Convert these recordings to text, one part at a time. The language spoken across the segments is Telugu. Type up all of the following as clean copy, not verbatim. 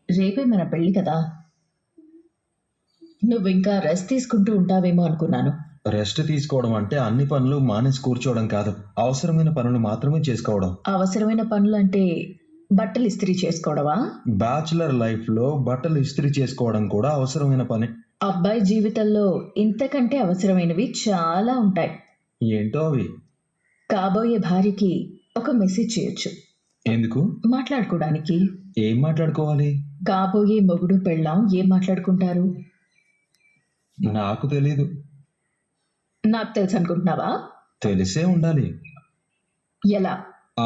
రేపే మన పెళ్లి కదా. నువ్వింకా రెస్ట్ తీసుకుంటూ ఉంటావేమో అనుకున్నాను. రెస్ట్ తీసుకోవడం అంటే అన్ని పనులు మానేసి కూర్చోవడం కాదు, అవసరమైన పనులు మాత్రమే చేసుకోవడం. అవసరమైన పనులంటే బట్టలు ఇస్త్రీ చేసుకోవడమా? బ్యాచులర్ లైఫ్ లో బట్టలు ఇస్త్రీ చేసుకోవడం కూడా అవసరమైన పని. అబ్బాయి జీవితంలో ఇంతకంటే అవసరమైనవి చాలా ఉంటాయి. ఏంటో అవి? కాబోయే భార్యకి ఒక మెసేజ్ చేయొచ్చు. ఎందుకు? మాట్లాడుకోవడానికి. ఏం మాట్లాడుకోవాలి? కాబోయే మొగుడు పెళ్ళాం ఏం మాట్లాడుకుంటారు? నాకు తెలీదు. నాకు తెలుసు అనుకుంటున్నావా? తెలిసే ఉండాలి. ఎలా?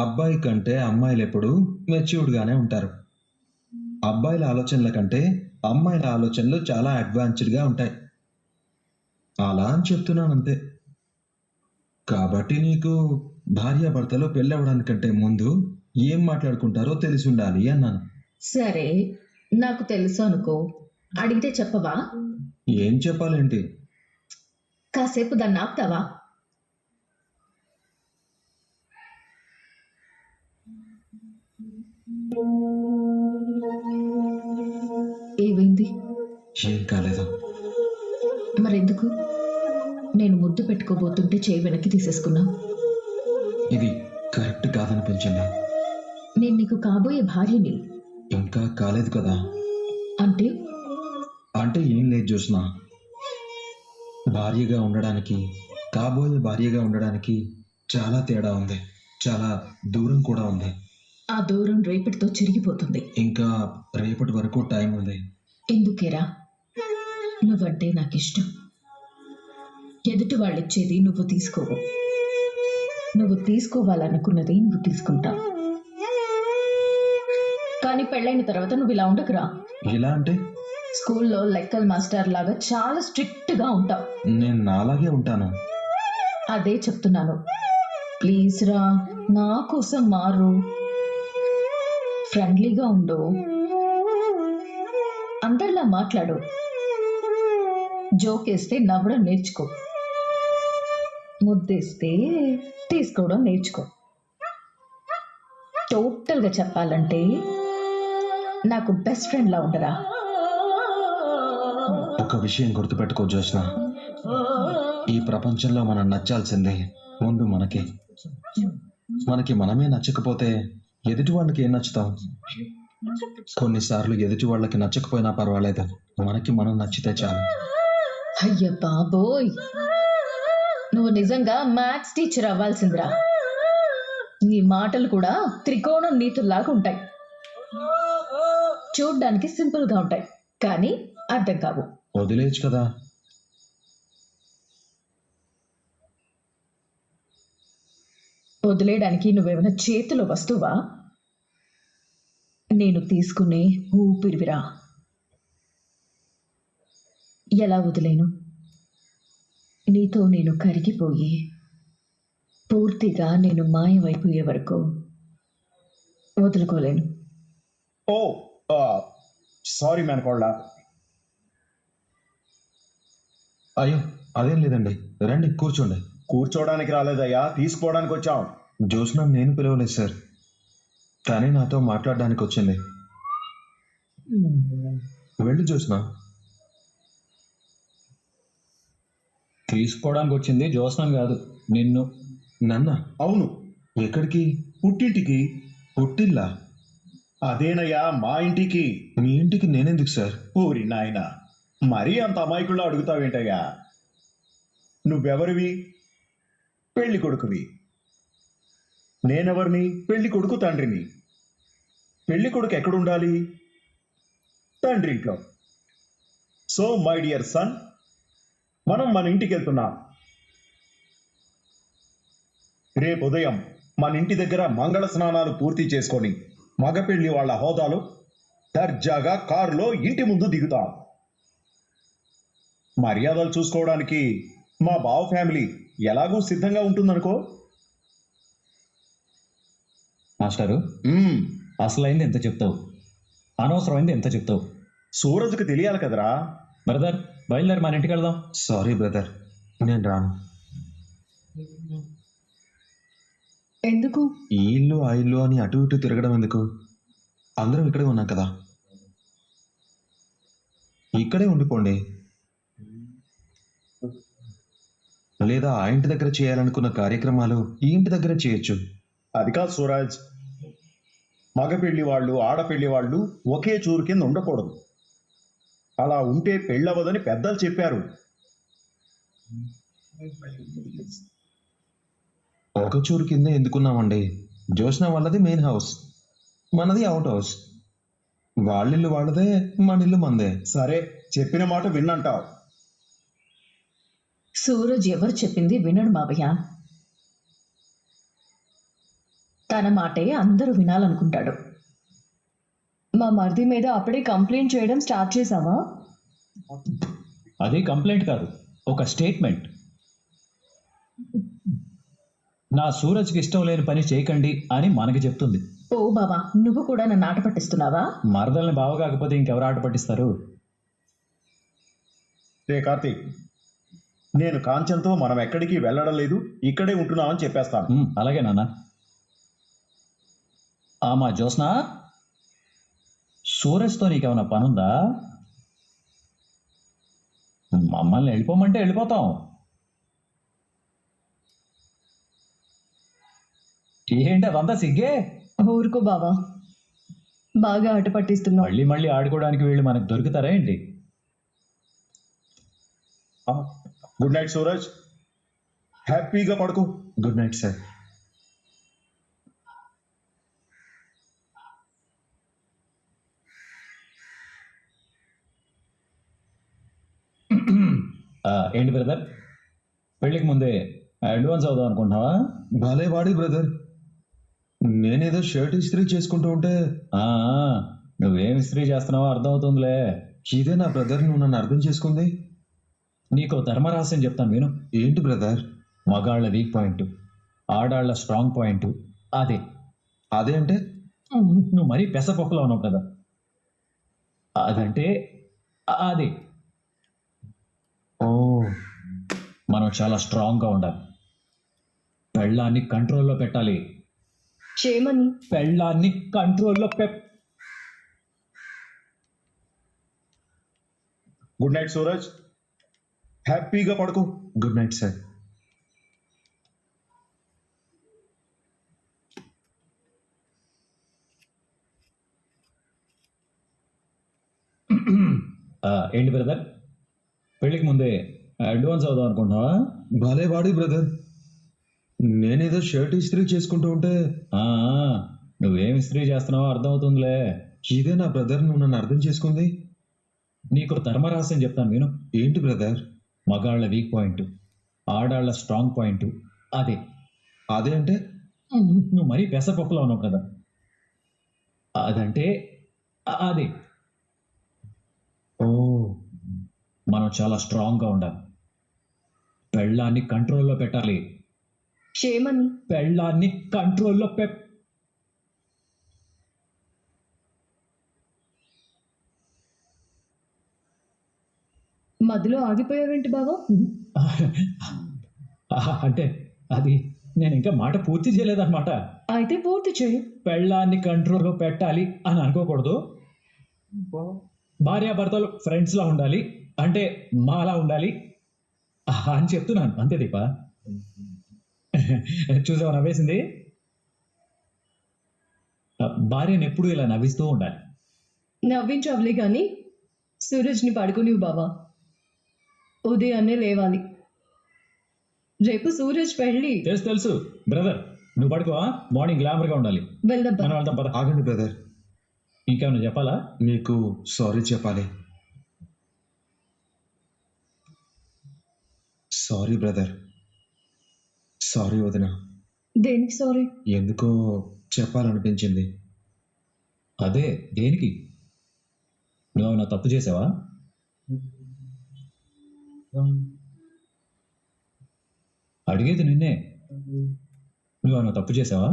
అబ్బాయి కంటే అమ్మాయిలు ఎప్పుడు మెచ్యూర్డ్ గానే ఉంటారు. అబ్బాయిల ఆలోచనల కంటే అమ్మాయిల ఆలోచనలు చాలా అడ్వాన్స్డ్ గా ఉంటాయి. అలా అని చెప్తున్నాను అంతే. కాబట్టి నీకు భార్యాభర్తలో పెళ్ళవడానికంటే ముందు ఏం మాట్లాడుకుంటారో తెలిసి ఉండాలి అన్నాను. సరే, నాకు తెలుసు అనుకో. అడిగితే చెప్పవా? ఏం చెప్పాలేంటి? కాసేపు దాన్ని ఆపుతావా? ఏమైంది? ఏం కాలేదు. మరెందుకు? నేను ముద్దు పెట్టుకోబోతుంటే చేయి వెనక్కి తీసేసుకున్నా. ఇది కరెక్ట్ కాదనిపించింది. నేను నీకు కాబోయే భార్యని. ఇంకా కాలేదు కదా. అంటే? అంటే ఏం లేదు జ్యోత్స్న. భార్యగా ఉండడానికి కాబోయే భార్యగా ఉండడానికి చాలా తేడా ఉంది, చాలా దూరం కూడా ఉంది. ఆ దూరం రేపటితో చెరిగిపోతుంది. ఇంకా రేపటి వరకు టైం ఉంది. ఎందుకేరా? నువ్వంటే నాకు ఇష్టం. ఎదుటి వాళ్ళిచ్చేది నువ్వు తీసుకోవు. నువ్వు తీసుకోవాలనుకున్నది నువ్వు తీసుకుంటావు. కానీ పెళ్ళైన తర్వాత నువ్వు ఇలా ఉండకురా. ఇలా అంటే? స్కూల్లో లెక్కల మాస్టర్ లాగా చాలా స్ట్రిక్ట్ గా ఉంటావు. నేను నాలాగే ఉంటాను. అదే చెప్తున్నాను. ప్లీజ్ రా, నా కోసం మారు. ఫ్రెండ్లీగా ఉండు. అందరిలా మాట్లాడు. జోకేస్తే నవ్వడం నేర్చుకో. ముద్దేస్తే తీసుకోవడం నేర్చుకో. టోటల్గా చెప్పాలంటే నాకు బెస్ట్ ఫ్రెండ్ లా ఉండరా. ఒక విషయం గుర్తుపెట్టుకో జ్యోత్స్న, ఈ ప్రపంచంలో మనం నచ్చాల్సిందే ముందు మనకి. మనకి మనమే నచ్చకపోతే ఎదుటి వాళ్ళకి ఏం నచ్చుతాం? కొన్నిసార్లు ఎదుటి వాళ్ళకి నచ్చకపోయినా పర్వాలేదు, మనకి మనం నచ్చితే చాలు. అయ్య బాబోయ్, నువ్వు నిజంగా మ్యాథ్స్ టీచర్ అవ్వాల్సిందిరా. నీ మాటలు కూడా త్రికోణం నీతుల్లాగా ఉంటాయి. చూడ్డానికి సింపుల్ గా ఉంటాయి, కానీ అర్థం కావు. వదిలేచ్చు కదా. వదిలేయడానికి నువ్వేమైనా చేతిలో వస్తువా? నేను తీసుకునే ఊపిరివిరా. ఎలా వదిలేను? నీతో నేను కరిగిపోయి పూర్తిగా నేను మాయమైపోయే వరకు వదులుకోలేను. ఓ సారీ మేనకోళ్ళ. అయ్యో అదేం లేదండి, రండి కూర్చోండి. కూర్చోడానికి రాలేదయ్యా, తీసుకోవడానికి వచ్చాం. జ్యోత్స్న నేను పిలవలేదు సార్, కానీ నాతో మాట్లాడడానికి వచ్చింది. వెళ్ళు జ్యోత్స్న. తీసుకోవడానికి వచ్చింది జ్యోత్స్న కాదు, నిన్ను. నన్న? అవును. ఎక్కడికి? పుట్టింటికి. పుట్టిల్లా? అదేనయ్యా, మా ఇంటికి. మీ ఇంటికి నేనెందుకు సార్? ఊరి నాయన, మరీ అంత అమాయకుల్లో అడుగుతావేంటయ్యా? నువ్వెవరివి? పెళ్లి కొడుకువి. నేనెవరిని? పెళ్లి కొడుకు తండ్రిని. పెళ్లి కొడుకు ఎక్కడుండాలి? తండ్రింట్లో. సో మై డియర్ సన్, మనం మన ఇంటికి వెళ్తున్నాం. రేపు ఉదయం మన ఇంటి దగ్గర మంగళ స్నానాలు పూర్తి చేసుకొని మగ పెళ్లి వాళ్ళ హోదాలో దర్జాగా కారులో ఇంటి ముందు దిగుతాం. మర్యాదలు చూసుకోవడానికి మా బావ ఫ్యామిలీ ఎలాగూ సిద్ధంగా ఉంటుందనుకో. మాస్టారు, అసలైంది ఎంత చెప్తావు, అనవసరమైంది ఎంత చెప్తావు? సూరజ్కి తెలియాలి కదరా. బ్రదర్, బయలుదేరి మన ఇంటికి వెళ్దాం. సారీ బ్రదర్, నేను రాను. ఎందుకు? ఈ ఇల్లు ఆ ఇల్లు అని అటు ఇటు తిరగడం ఎందుకు? అందరం ఇక్కడే ఉన్నాం కదా. ఇక్కడే ఉండిపోండి. లేదా ఆ ఇంటి దగ్గర చేయాలనుకున్న కార్యక్రమాలు ఈ ఇంటి దగ్గర చేయొచ్చు. అది కాదు సూరజ్, మగ పెళ్లి వాళ్ళు ఆడపెళ్లి వాళ్ళు ఒకే చూరు కింద ఉండకూడదు. అలా ఉంటే పెళ్ళవదని పెద్దలు చెప్పారు. ఒక చూరు కింద ఎందుకున్నామండి? జోష్న వాళ్ళది మెయిన్ హౌస్, మనది అవుట్ హౌస్. వాళ్ళిల్లు వాళ్ళదే, మనిల్లు మందే. సరే, చెప్పిన మాట విన్నంటావు. సూరజ్ ఎవరు చెప్పింది వినడు మావయ్య. తన మాటే అందరూ వినాలనుకుంటాడు. మా మరిది మీద అప్పుడే కంప్లైంట్ చేయడం స్టార్ట్ చేసావా? అది కంప్లైంట్ కాదు, ఒక స్టేట్మెంట్. నా సూరజ్కి ఇష్టం లేని పని చేయకండి అని మనకి చెప్తుంది. ఓ బాబా, నువ్వు కూడా నన్ను ఆట పట్టిస్తున్నావా? మరదల్ని బావ కాకపోతే ఇంకెవరు ఆట పట్టిస్తారు? రే కార్తీక్, నేను కాంచన్తో మనం ఎక్కడికి వెళ్ళడం లేదు, ఇక్కడే ఉంటున్నామని చెప్పేస్తాను. అలాగే నాన్న. మా జ్యోత్స్న, సూరజ్తో నీకేమైనా పనుందా? మమ్మల్ని వెళ్ళిపోమంటే వెళ్ళిపోతాం. ఏంటి అదంతా సిగ్గే? ఊరుకో బావా, బాగా ఆట పట్టిస్తున్నావు. మళ్ళీ మళ్ళీ ఆడుకోవడానికి వీళ్ళు మనకు దొరుకుతారా ఏంటి? గుడ్ నైట్ సూరజ్, హ్యాపీగా పడుకో. Good night sir. ఏంటి బ్రదర్, పెళ్ళికి ముందే అడ్వాన్స్ అవుదాం అనుకుంటున్నావా? భలే వాడి బ్రదర్. నేనేదో షర్ట్ ఇస్త్రీ చేసుకుంటూ ఉంటే నువ్వేం ఇస్త్రీ చేస్తున్నావో అర్థమవుతుందిలే. ఇదే నా బ్రదర్, నువ్వు నన్ను అర్థం చేసుకుంది. నీకు ధర్మరహస్యం చెప్తాను విను. ఏంటి బ్రదర్? మగాళ్ళ వీక్ పాయింట్, ఆడాళ్ళ స్ట్రాంగ్ పాయింట్ అదే. అదే అంటే? నువ్వు మరీ పెసపప్పులో ఉన్నావు కదా. అదంటే అదే. ఓ, మనం చాలా స్ట్రాంగ్గా ఉండాలి. పెళ్ళాన్ని కంట్రోల్లో పెట్టాలి. చేయమని. పెళ్ళాన్ని కంట్రోల్లో గుడ్ నైట్ సూరజ్, హ్యాపీగా పడుకో. Good night sir. ఏంటి బ్రదర్, పెళ్ళికి ముందే అడ్వాన్స్ అవుదాం అనుకుంటున్నావా? భలే వాడి బ్రదర్. నేనేదో షర్ట్ ఇస్త్రీ చేసుకుంటూ ఉంటే నువ్వేం ఇస్త్రీ చేస్తున్నావో అర్థమవుతుందిలే. ఇదే నా బ్రదర్, నువ్వు నన్ను అర్థం చేసుకుంది. నీకు ధర్మరహస్యం చెప్తాను విను. ఏంటి బ్రదర్? మగాళ్ళ వీక్ పాయింట్, ఆడాళ్ళ స్ట్రాంగ్ పాయింట్ అదే. అదే అంటే? నువ్వు మరీ పెసపప్పులో ఉన్నావు కదా. అదంటే అదే. ఓ, మనం చాలా స్ట్రాంగ్గా ఉండాలి. పెళ్ళాన్ని కంట్రోల్లో పెట్టాలి. చేయమని. పెళ్ళాన్ని కంట్రోల్లో మధ్యలో ఆగిపోయావేంటి బావా? అంటే అది నేను ఇంకా మాట పూర్తి చేయలేదన్నమాట. అయితే పూర్తి చేయి. పెళ్ళాన్ని కంట్రోల్లో పెట్టాలి అని అనుకోకూడదు. భార్యాభర్తలు ఫ్రెండ్స్లా ఉండాలి, అంటే మాలా ఉండాలి అని చెప్తున్నాను అంతే దీపా. చూసావు నవ్వేసింది? భార్యను ఎప్పుడు ఇలా నవ్విస్తూ ఉండాలి. నవ్వించవలే కానీ సూరజ్ని పడుకునివు బావా. ఉదయాన్నే లేవాలి. రేపు సూరజ్ పెళ్ళి. తెలుసు బ్రదర్, నువ్వు పడుకో. మార్నింగ్ గ్లామర్గా ఉండాలి. వెళ్దాం. మనం వెళ్దాం పద. ఆగండి బ్రదర్, ఇంకేమైనా చెప్పాలా? మీకు సారీ చెప్పాలి. Sorry brother. సారీ వదిన. దేనికి సారీ? ఎందుకో చెప్పాలనిపించింది. అదే దేనికి? నువ్వేమైనా తప్పు చేసావా? అడిగేది నిన్నే. నువ్వేమైనా తప్పు చేసావా?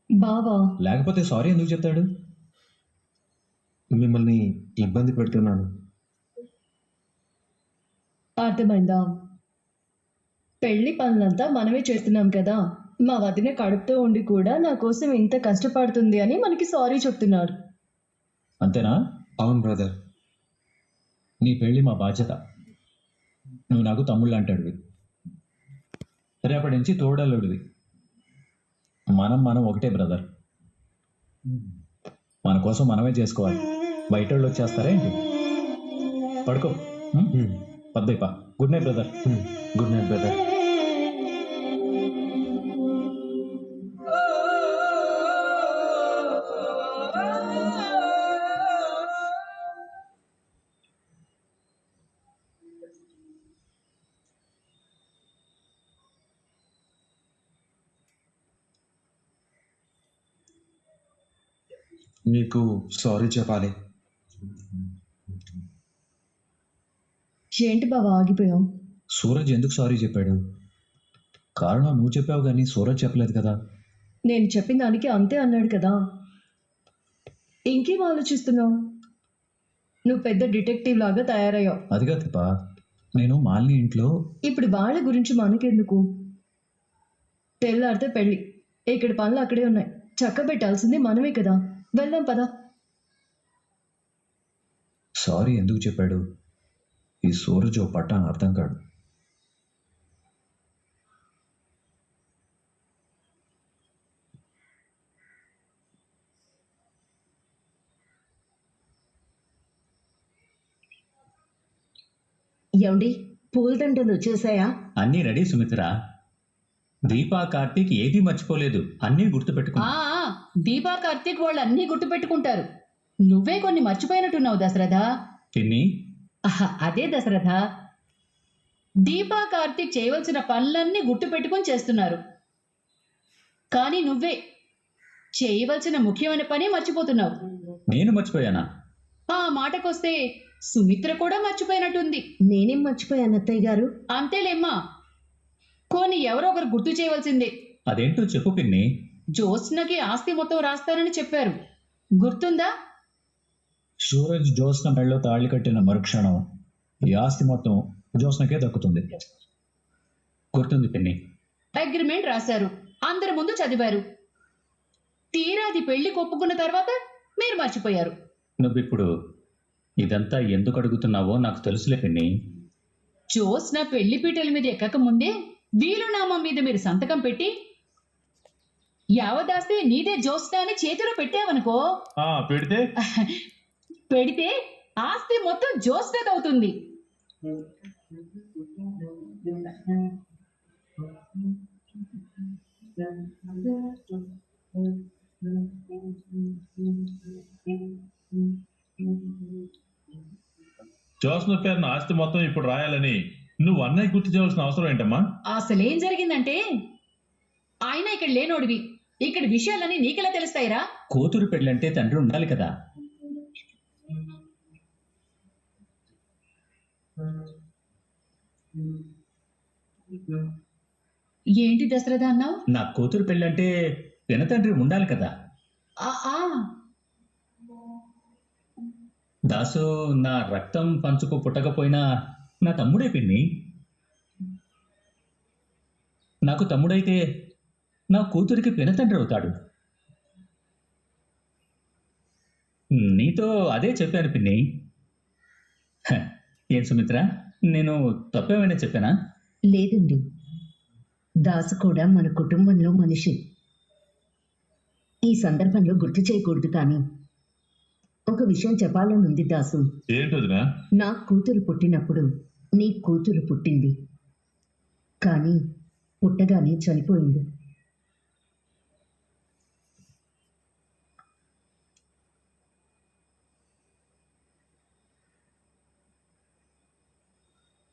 బావా, లేకపోతే సారీ ఎందుకు చెప్తాడు? మిమ్మల్ని ఇబ్బంది పెడుతున్నాను. అర్థమైందా? పెళ్లి పనులంతా మనమే చేస్తున్నాం కదా. మా వదిన కడుపుతో ఉండి కూడా నా కోసం ఇంత కష్టపడుతుంది అని మనకి సారీ చెప్తున్నాడు. అంతేనా? అవును బ్రదర్. నీ పెళ్లి మా బాధ్యత. నువ్వు నాకు తమ్ముళ్ళు అంటాడువి, రేపటి నుంచి తోడల్లుడివి. మనం ఒకటే బ్రదర్. మన కోసం మనమే చేసుకోవాలి. బయట వాళ్ళు వచ్చేస్తారా ఏంటి? పడుకో. పద్దయిపా. Good night brother. Good night brother. మీకు సారీ చెప్పాలి. ఏంటి బావ ఆగిపోయాం? సూరజ్ ఎందుకు సారీ చెప్పాడు? కారణం నువ్వు చెప్పావు కానీ సూరజ్ చెప్పలేదు కదా. నేను చెప్పిన దానికి అంతే అన్నాడు కదా. ఇంకేం ఆలోచిస్తున్నావు? నువ్వు పెద్ద డిటెక్టివ్ లాగా తయారయ్యావు. అదిగా తిప్ప, నేను మాలిని ఇంట్లో. ఇప్పుడు వాళ్ళ గురించి మనకెందుకు? తెల్లారితే పెళ్ళి. ఇక్కడ పనులు అక్కడే ఉన్నాయి. చక్క పెట్టాల్సింది మనమే కదా. వెళ్దాం పదా. సారీ ఎందుకు చెప్పాడు? ఈ సూరజ్ ఓ పట్టాన అర్థం కాడు. ఏమండి, పూలదండలు వచ్చేసాయా? అన్నీ రెడీ సుమిత్రా. దీపా కార్తీక్ ఏదీ మర్చిపోలేదు, అన్నీ గుర్తుపెట్టుకున్నా. దీపా కార్తీక్ వాళ్ళు అన్నీ గుర్తుపెట్టుకుంటారు. నువ్వే కొన్ని మర్చిపోయినట్టున్నావు దశరథ. పిన్ని, అదే దశరథ, దీపా కార్తీక్ చేయవలసిన పనులన్నీ గుర్తుపెట్టుకుని చేస్తున్నారు. కానీ నువ్వే చేయవలసిన ముఖ్యమైన పని మర్చిపోతున్నావు. నేను మర్చిపోయానా? ఆ మాటకొస్తే సుమిత్ర కూడా మర్చిపోయినట్టుంది. నేనేం మర్చిపోయాను అత్తయ్య గారు? అంతేలేమ్మా, కొన్ని ఎవరో ఒకరు గుర్తు చేయవలసిందే. అదేంటో చెప్పు పిన్ని. జ్యోత్స్నకి ఆస్తి మొత్తం రాస్తానని చెప్పారు, గుర్తుందా? సూరజ్ జ్యోత్స్న మెళ్ళలో తాళి కట్టిన మరుక్షణం ఈ ఆస్తి మొత్తం జ్యోత్స్నకే దక్కుతుంది. గుర్తుంది పిన్ని. అగ్రిమెంట్ రాశారు, అందరి ముందు చదివారు. తీరాది పెళ్లి ఒప్పుకున్న తర్వాత మీరు మర్చిపోయారు. నువ్విప్పుడు ఇదంతా ఎందుకు అడుగుతున్నావో నాకు తెలుసులే పిన్ని. జ్యోత్స్న పెళ్లి పీటల మీద ఎక్కక ముందే వీలునామా మీద మీరు సంతకం పెట్టి యావదాస్తే నీదే జ్యోత్స్న అని చేతిలో పెట్టావనుకో, పెడితే ఆస్తి మొత్తం జ్యోత్స్నదవుతుంది. జ్యోత్స్న పేరున ఆస్తి మొత్తం ఇప్పుడు రాయాలని నువ్వు అన్నయ్య గుర్తు చేయవలసిన అవసరం ఏంటమ్మా? అసలేం జరిగిందంటే, ఆయన ఇక్కడ లేనోడివి, ఇక్కడ విషయాలన్నీ నీకెలా తెలుస్తాయిరా? కూతురు పెళ్ళంటే తండ్రి ఉండాలి కదా. ఏంటి దశరథ అన్నావు? నా కూతురు పెళ్ళంటే పినతండ్రి ఉండాలి కదా. దాసు నా రక్తం పంచుకు పుట్టకపోయినా నా తమ్ముడే పిన్ని. నాకు తమ్ముడైతే నా కూతురికి పినతండ్రి అవుతాడు. నీతో అదే చెప్పాను పిన్ని. ఏం సుమిత్ర, నేను తప్పేమైనా చెప్పానా? లేదండి, దాసు కూడా మన కుటుంబంలో మనిషి. ఈ సందర్భంలో గుర్తు చేయకూడదు, కానీ ఒక విషయం చెప్పాలని ఉంది దాసు. ఏంటదినా? నా కూతురు పుట్టినప్పుడు నీ కూతురు పుట్టింది, కానీ పుట్టగానే చనిపోయింది.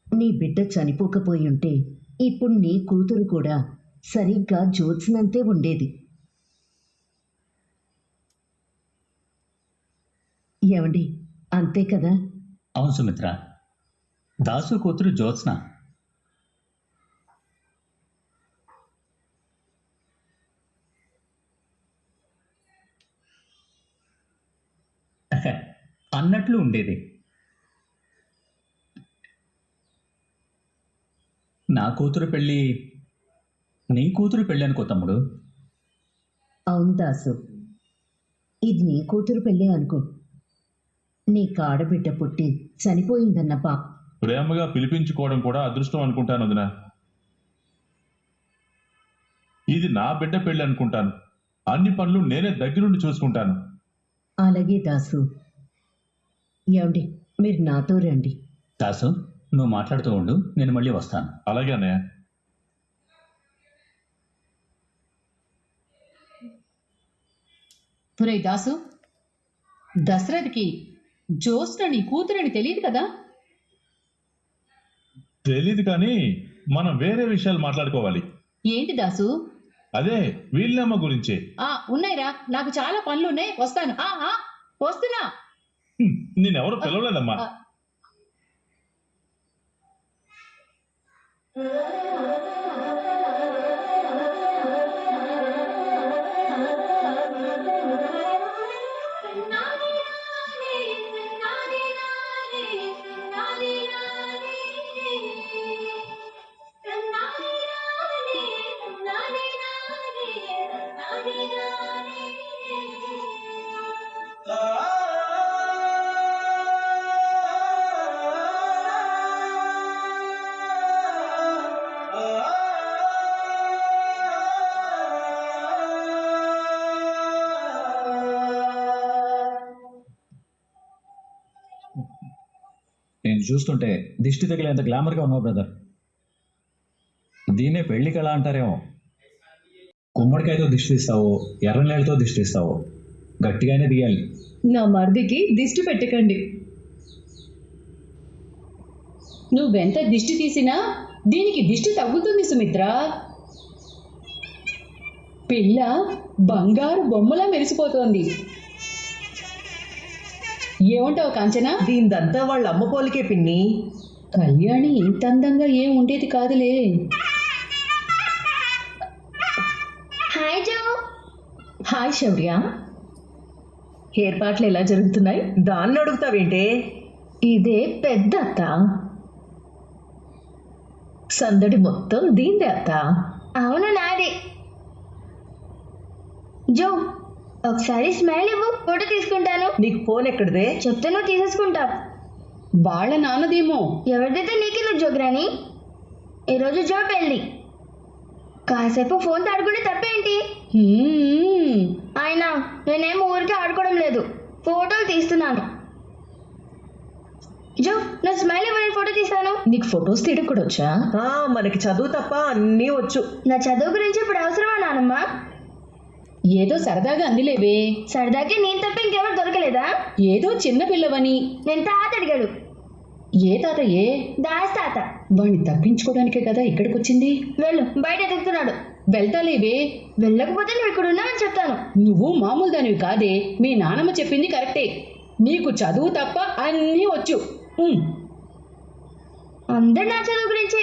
నీ బిడ్డ చనిపోకపోయి ఉంటే ఇప్పుడు నీ కూతురు కూడా సరిగ్గా జ్యోత్స్నంతే ఉండేది. ఏమండి, అంతే కదా? అవును సుమిత్ర, దాసు కూతురు జ్యోత్స్న. అన్నట్లు ఉండేది. నా కూతురు పెళ్ళి నీ కూతురు పెళ్ళి అనుకో తమ్ముడు. అవును దాసు, ఇది నీ కూతురు పెళ్ళే అనుకో. నీ కాడబిడ్డ పుట్టి చనిపోయిందన్న ప్రేమగా పిలిపించుకోవడం కూడా అదృష్టం అనుకుంటాను వదినా. ఇది నా బిడ్డ పెళ్లి అనుకుంటాను. అన్ని పనులు నేనే దగ్గరుండి చూసుకుంటాను. అలాగే దాసు. ఏమండి, మీరు నాతో రండి. దాసు, నువ్వు మాట్లాడుతూ ఉండు, నేను మళ్ళీ వస్తాను. అలాగే అన్నయ్య. పురై దాసు, దశరథకి జ్యోత్స్న నీ కూతురని తెలియదు కదా? తెలీదు కానీ మనం వేరే విషయాలు మాట్లాడుకోవాలి. ఏంటి దాసు? అదే వీళ్ళమ్మ గురించే. ఉన్నాయిరా, నాకు చాలా పనులున్నాయి, వస్తాను. వస్తున్నా. నేనెవరో పిలవలేదమ్మా. నేను చూస్తుంటే దిష్టి తగిలేంత గ్లామర్గా ఉన్నావు బ్రదర్. దీన్నే పెళ్లి కళ అంటారేమో. గుమ్మడికాయతో దిష్టి తీస్తావు, ఎర్ర నీళ్ళతో దిష్టి తీస్తావు, గట్టిగానే తీయాలి. నా మరిదికి దిష్టి పెట్టకండి. నువ్వెంత దిష్టి తీసినా దీనికి దిష్టి తగ్గుతుంది సుమిత్ర. పిల్ల బంగారు బొమ్మలా మెరిసిపోతోంది. ఏమంటావు కాంచనా? దీందంతా వాళ్ళ అమ్మ పోలికే పిన్ని. కళ్యాణి ఇంత అందంగా ఏం ఉండేది కాదులే. హాయ్ జో. హాయ్ శౌర్య. ఏర్పాట్లు ఎలా జరుగుతున్నాయి? దాన్ని అడుగుతావేంటే? ఇదే పెద్ద అత్త. సందడి మొత్తం దీందే అత్త. అవును, నాది. జో, ఒకసారి స్మైల్ ఇవ్వు, ఫోటో తీసుకుంటాను. నీకు ఫోన్ ఎక్కడిదే? చెప్తే నువ్వు తీసేసుకుంటావు. వాళ్ళ నాన్నదేమో. ఎవరిదైతే నీకెందుకు జోగ్రాని? ఈరోజు జో పెళ్ళి. కాసేపు ఫోన్ ఆడుకుంటే తప్పేంటి? అయినా నేనేం ఊరికి ఆడుకోవడం లేదు, ఫోటోలు తీస్తున్నాను. జో, నా స్మైల్ ఇవ్వ, నేను ఫోటో తీస్తాను. నీకు ఫొటోస్ తీయడం కూడా వచ్చా? మనకి చదువు తప్ప అన్నీ వచ్చు. నా చదువు గురించి ఇప్పుడు అవసరమా నానమ్మ? ఏదో సరదాగా అందిలేవే. సరదాకి నేను తప్ప ఇంకెవరు దొరకలేదా? ఏదో చిన్న పిల్లవని. నేను తాత అడిగాడు. ఏ తాతయ్యే? దాస్ తాత. వాణ్ణి తప్పించుకోవడానికే కదా ఇక్కడికి వచ్చింది. వెళ్ళు, బయట ఎదుగుతున్నాడు. వెళ్తాలేవే. వెళ్ళకపోతే నువ్వు ఇక్కడ ఉన్నావని చెప్తాను. నువ్వు మామూలు దానివి కాదే. మీ నానమ్మ చెప్పింది కరెక్టే. నీకు చదువు తప్ప అన్నీ వచ్చు. అందరు నా చదువు గురించి.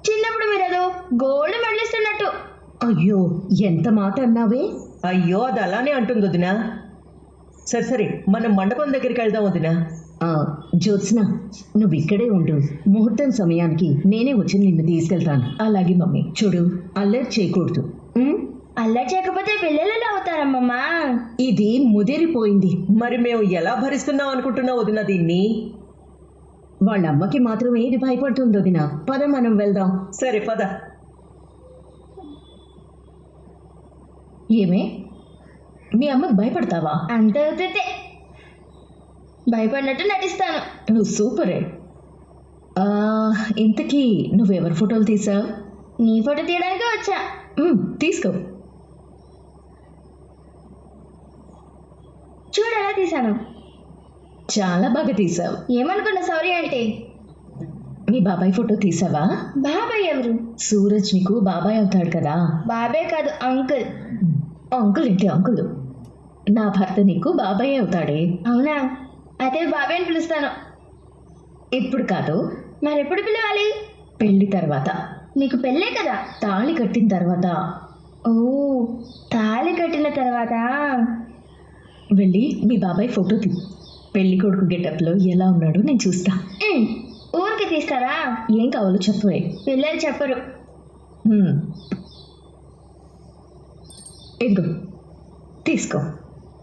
చిన్నప్పుడు మీరు ఏదో గోల్డ్ మెడల్ ఇస్తున్నట్టు. అయ్యో, ఎంత మాట అన్నావే. అయ్యో, అది అలానే అంటుంది వదినా. సరే సరే, మనం మండపం దగ్గరికి వెళ్దాం వదినా. జ్యోత్స్న, నువ్వు ఇక్కడే ఉండు. ముహూర్తం సమయానికి నేనే వచ్చి నిన్ను తీసుకెళ్తాను. అలాగే మమ్మీ. చూడు, అల్లరి చేయకూడదు. అల్లరి చేయకపోతే పిల్లలు ఎలా అవుతారమ్మమ్మా? ఇది ముదిరిపోయింది. మరి మేము ఎలా భరిస్తున్నాం అనుకుంటున్నావు వదినా దీన్ని? వాళ్ళ అమ్మకి మాత్రం ఏది భయపడుతుంది వదిన. పద, మనం వెళ్దాం. సరే పద. ఏమే, మీ అమ్మకి భయపడతావా? అంత అవుతే భయపడినట్టు నటిస్తాను. నువ్వు సూపరే. ఇంతకీ నువ్వెవరి ఫోటోలు తీసావు? నీ ఫోటో తీయడానికి వచ్చా. తీసుకో. చూడు ఎలా తీసాను. చాలా బాగా తీసావు. ఏమనుకున్నా సారీ అంటే? మీ బాబాయ్ ఫోటో తీసావా? బాబాయ్ ఎవరు? సూరజ్ నీకు బాబాయ్ అవుతాడు కదా. బాబాయ్ కాదు, అంకుల్. అంకుల్ ఏంటి అంకుల్? నా భర్త నీకు బాబాయ్ అవుతాడే. అవునా? అయితే బాబాయ్ అని పిలుస్తాను. ఇప్పుడు కాదు. మరి ఎప్పుడు పిలవాలి? పెళ్లి తర్వాత. నీకు పెళ్ళే కదా? తాళి కట్టిన తర్వాత. ఓ, తాళి కట్టిన తర్వాత వెళ్ళి మీ బాబాయ్ ఫోటో తీ. పెళ్లి కొడుకు గెటప్లో ఎలా ఉన్నాడో నేను చూస్తా. ఊరికి తీస్తారా? ఏం కావాలో చెప్పవే. పిల్లలు చెప్పరు. ఇదిగో తీసుకో.